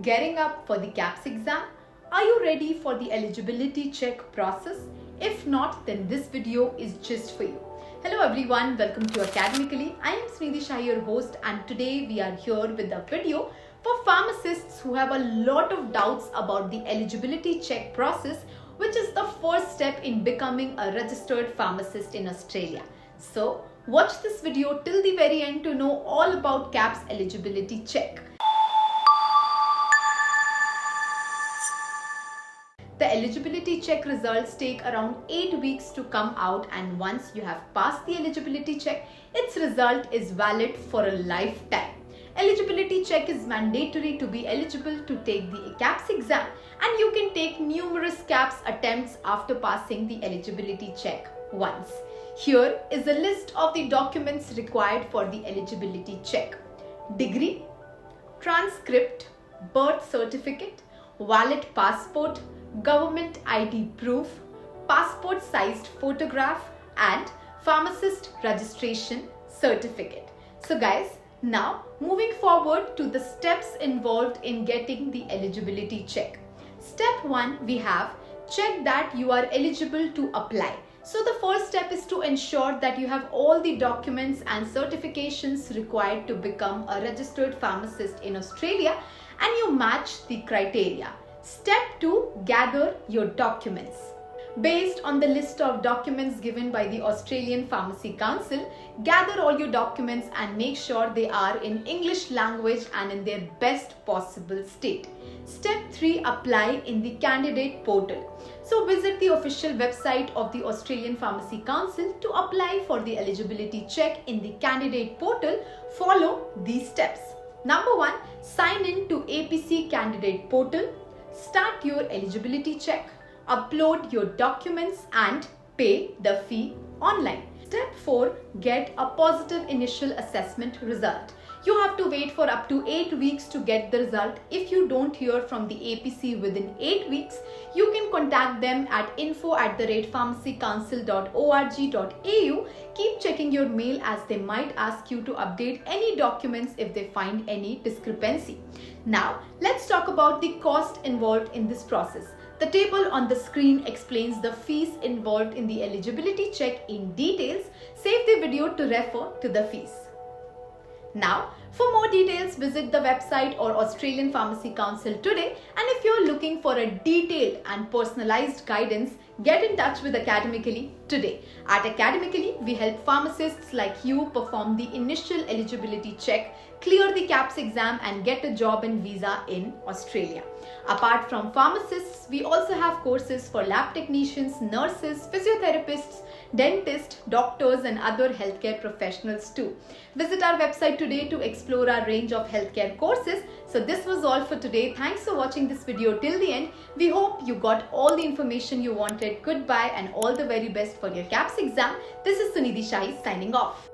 Gearing up for the KAPS exam? Are you ready for the eligibility check process? If not, then this video is just for you. Hello everyone, welcome to Academically. I am Sunidhi Shah, your host, and today we are here with a video for pharmacists who have a lot of doubts about the eligibility check process, which is the first step in becoming a registered pharmacist in Australia. So watch this video till the very end to know all about KAPS eligibility check. The eligibility check results take around 8 weeks to come out, and once you have passed the eligibility check, its result is valid for a lifetime. Eligibility check is mandatory to be eligible to take the KAPS exam, and you can take numerous KAPS attempts after passing the eligibility check once. Here is a list of the documents required for the eligibility check: degree, transcript, birth certificate, valid passport, government ID proof, passport sized photograph, and pharmacist registration certificate. So guys, now moving forward to the steps involved in getting the eligibility check. Step 1, we have check that you are eligible to apply. So the first step is to ensure that you have all the documents and certifications required to become a registered pharmacist in Australia and you match the criteria. Step 2, gather your documents. Based on the list of documents given by the Australian Pharmacy Council, gather all your documents and make sure they are in English language and in their best possible state. Step 3, apply in the Candidate Portal. So visit the official website of the Australian Pharmacy Council to apply for the eligibility check in the Candidate Portal. Follow these steps. Number 1, sign in to APC Candidate Portal. Start your eligibility check, upload your documents and pay the fee online. Step 4, get a positive initial assessment result. You have to wait for up to 8 weeks to get the result. If you don't hear from the APC within 8 weeks, you can contact them at info@pharmacycouncil.org.au. Keep checking your mail as they might ask you to update any documents if they find any discrepancy. Now, let's talk about the cost involved in this process. The table on the screen explains the fees involved in the eligibility check in details. Save the video to refer to the fees. Now, for more details, visit the website or Australian Pharmacy Council today. And if you're looking for a detailed and personalized guidance, get in touch with Academically today. At Academically, we help pharmacists like you perform the initial eligibility check, clear the KAPS exam and get a job and visa in Australia. Apart from pharmacists, we also have courses for lab technicians, nurses, physiotherapists, dentists, doctors and other healthcare professionals too. Visit our website today to explore our range of healthcare courses. So this was all for today. Thanks for watching this video till the end. We hope you got all the information you wanted. Goodbye and all the very best for your KAPS exam. This is Sunidhi Shah signing off.